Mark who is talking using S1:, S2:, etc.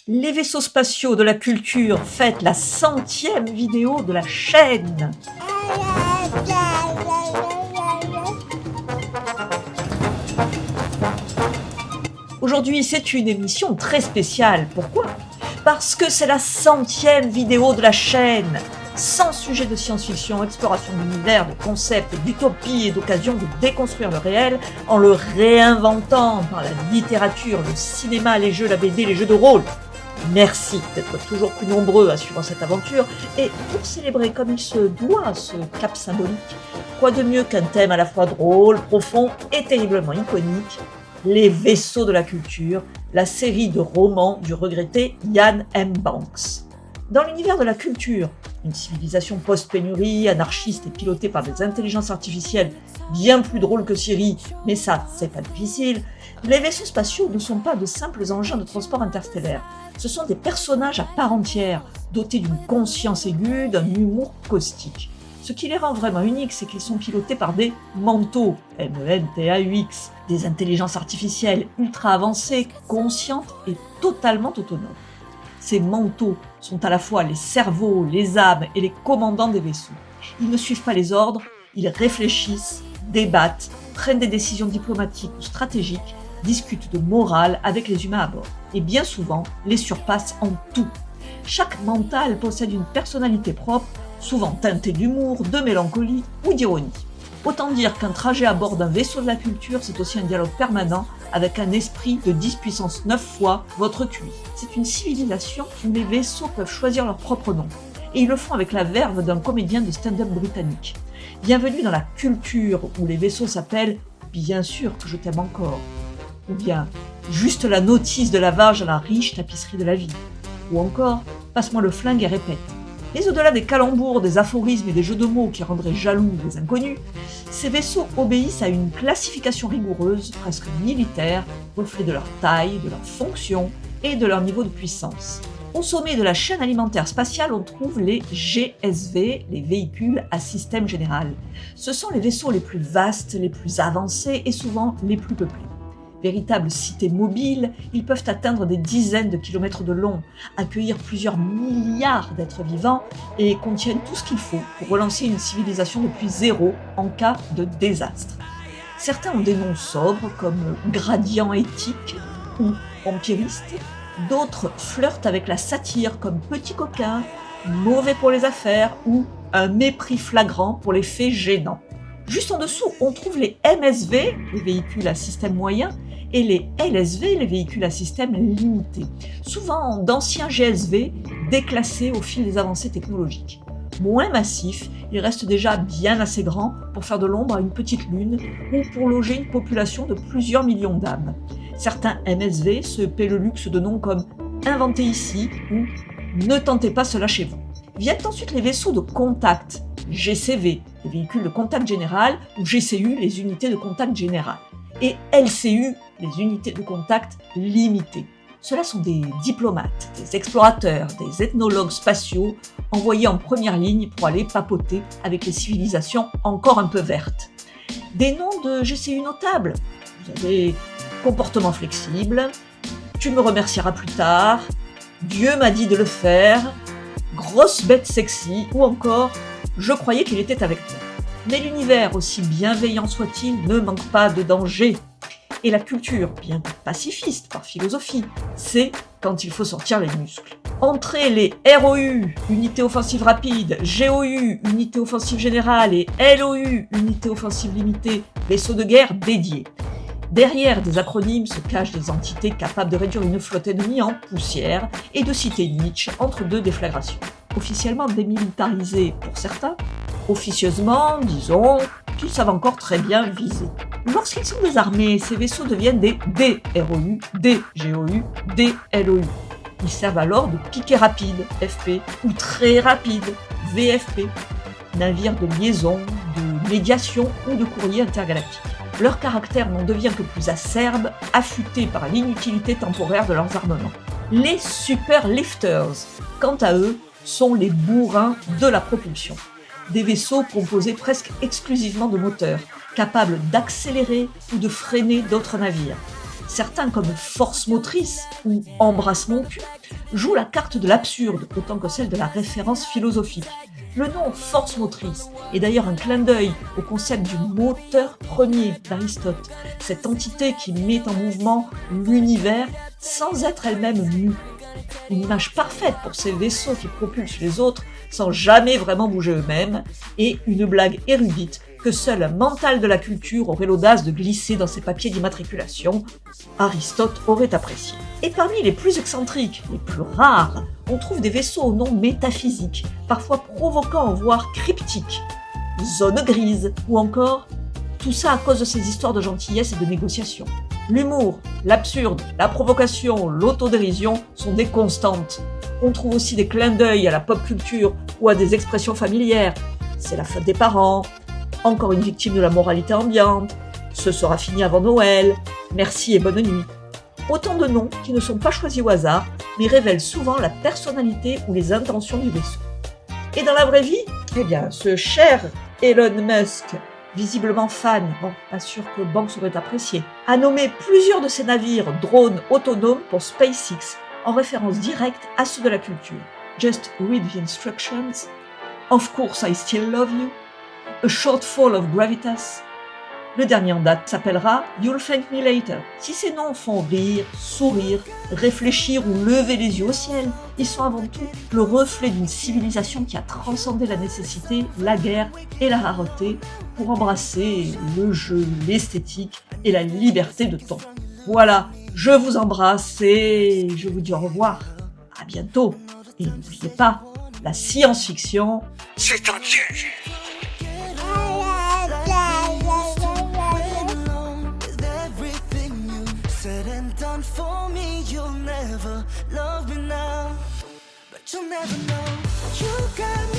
S1: Les vaisseaux spatiaux de la culture fêtent la 100e vidéo de la chaîne. Aujourd'hui, c'est une émission très spéciale. Pourquoi ? Parce que c'est la 100e vidéo de la chaîne. 100 sujets de science-fiction, exploration de l'univers, de concepts, d'utopie et d'occasion de déconstruire le réel en le réinventant par la littérature, le cinéma, les jeux, la BD, les jeux de rôle. Merci d'être toujours plus nombreux à suivre cette aventure et pour célébrer comme il se doit ce cap symbolique, quoi de mieux qu'un thème à la fois drôle, profond et terriblement iconique, les vaisseaux de la culture, la série de romans du regretté Iain M. Banks. Dans l'univers de la culture, une civilisation post-pénurie, anarchiste et pilotée par des intelligences artificielles bien plus drôles que Siri, mais ça, c'est pas difficile, les vaisseaux spatiaux ne sont pas de simples engins de transport interstellaire. Ce sont des personnages à part entière, dotés d'une conscience aiguë, d'un humour caustique. Ce qui les rend vraiment uniques, c'est qu'ils sont pilotés par des manteaux, M-E-N-T-A-U-X, des intelligences artificielles ultra avancées, conscientes et totalement autonomes. Ces manteaux sont à la fois les cerveaux, les âmes et les commandants des vaisseaux. Ils ne suivent pas les ordres, ils réfléchissent, débattent, prennent des décisions diplomatiques ou stratégiques, discutent de morale avec les humains à bord, et bien souvent les surpassent en tout. Chaque mental possède une personnalité propre, souvent teintée d'humour, de mélancolie ou d'ironie. Autant dire qu'un trajet à bord d'un vaisseau de la culture, c'est aussi un dialogue permanent avec un esprit de 10 puissance 9 fois votre QI. C'est une civilisation où les vaisseaux peuvent choisir leur propre nom. Et ils le font avec la verve d'un comédien de stand-up britannique. Bienvenue dans la culture où les vaisseaux s'appellent « Bien sûr que je t'aime encore » ou bien « Juste la notice de lavage à la riche tapisserie de la vie » ou encore « Passe-moi le flingue et répète ». Mais au-delà des calembours, des aphorismes et des jeux de mots qui rendraient jaloux les inconnus, ces vaisseaux obéissent à une classification rigoureuse, presque militaire, reflet de leur taille, de leur fonction et de leur niveau de puissance. Au sommet de la chaîne alimentaire spatiale, on trouve les GSV, les véhicules à système général. Ce sont les vaisseaux les plus vastes, les plus avancés et souvent les plus peuplés. Véritables cités mobiles, ils peuvent atteindre des dizaines de kilomètres de long, accueillir plusieurs milliards d'êtres vivants et contiennent tout ce qu'il faut pour relancer une civilisation depuis zéro en cas de désastre. Certains ont des noms sobres comme Gradient éthique ou Empiriste, d'autres flirtent avec la satire comme Petit coquin, Mauvais pour les affaires ou Un mépris flagrant pour les faits gênants. Juste en dessous, on trouve les MSV, les véhicules à système moyen, et les LSV, les véhicules à système limité, souvent d'anciens GSV déclassés au fil des avancées technologiques. Moins massifs, ils restent déjà bien assez grands pour faire de l'ombre à une petite lune ou pour loger une population de plusieurs millions d'âmes. Certains MSV se paient le luxe de noms comme « Inventé ici » ou « Ne tentez pas cela chez vous ». Viennent ensuite les vaisseaux de contact, GCV, les véhicules de contact général, ou GCU, les unités de contact général, et LCU, les unités de contact limitées. Ceux-là sont des diplomates, des explorateurs, des ethnologues spatiaux, envoyés en première ligne pour aller papoter avec les civilisations encore un peu vertes. Des noms de GCU notables, vous avez Comportement flexible, Tu me remercieras plus tard, Dieu m'a dit de le faire, Grosse bête sexy, ou encore Je croyais qu'il était avec toi. Mais l'univers, aussi bienveillant soit-il, ne manque pas de danger. Et la culture, bien que pacifiste par philosophie, c'est quand il faut sortir les muscles. Entrez les ROU, unité offensive rapide, GOU, unité offensive générale, et LOU, unité offensive limitée, vaisseau de guerre dédié. Derrière des acronymes se cachent des entités capables de réduire une flotte ennemie en poussière et de citer Nietzsche entre deux déflagrations. Officiellement démilitarisés pour certains, officieusement, disons, qu'ils savent encore très bien viser. Lorsqu'ils sont désarmés, ces vaisseaux deviennent des DROU, DGOU, DLOU. Ils servent alors de piquets rapides, FP, ou très rapides, VFP, navires de liaison, de médiation ou de courrier intergalactique. Leur caractère n'en devient que plus acerbe, affûté par l'inutilité temporaire de leurs armements. Les Super Lifters, quant à eux, sont les bourrins de la propulsion. Des vaisseaux composés presque exclusivement de moteurs, capables d'accélérer ou de freiner d'autres navires. Certains, comme Force Motrice ou Embrasse mon cul, joue la carte de l'absurde autant que celle de la référence philosophique. Le nom force motrice est d'ailleurs un clin d'œil au concept du moteur premier d'Aristote, cette entité qui met en mouvement l'univers sans être elle-même mue. Une image parfaite pour ces vaisseaux qui propulsent les autres sans jamais vraiment bouger eux-mêmes, et une blague érudite que seul un mental de la culture aurait l'audace de glisser dans ses papiers d'immatriculation. Aristote aurait apprécié. Et parmi les plus excentriques, les plus rares, on trouve des vaisseaux au nom métaphysique, parfois provoquants, voire cryptiques. Zone grise, ou encore tout ça à cause de ces histoires de gentillesse et de négociation. L'humour, l'absurde, la provocation, l'autodérision sont des constantes. On trouve aussi des clins d'œil à la pop culture ou à des expressions familières. C'est la fête des parents, encore une victime de la moralité ambiante, ce sera fini avant Noël, merci et bonne nuit. Autant de noms qui ne sont pas choisis au hasard, mais révèlent souvent la personnalité ou les intentions du vaisseau. Et dans la vraie vie, eh bien, ce cher Elon Musk, visiblement fan, bon, pas sûr que Banks aurait apprécié, a nommé plusieurs de ses navires drones autonomes pour SpaceX, en référence directe à ceux de la culture. Just read the instructions. Of course I still love you. A shortfall of gravitas. Le dernier en date s'appellera You'll Thank Me Later. Si ces noms font rire, sourire, réfléchir ou lever les yeux au ciel, ils sont avant tout le reflet d'une civilisation qui a transcendé la nécessité, la guerre et la rareté pour embrasser le jeu, l'esthétique et la liberté de ton. Voilà, je vous embrasse et je vous dis au revoir. À bientôt. Et n'oubliez pas, la science-fiction, c'est un piège.
S2: For me, you'll never love me now, but you'll never know. You got me.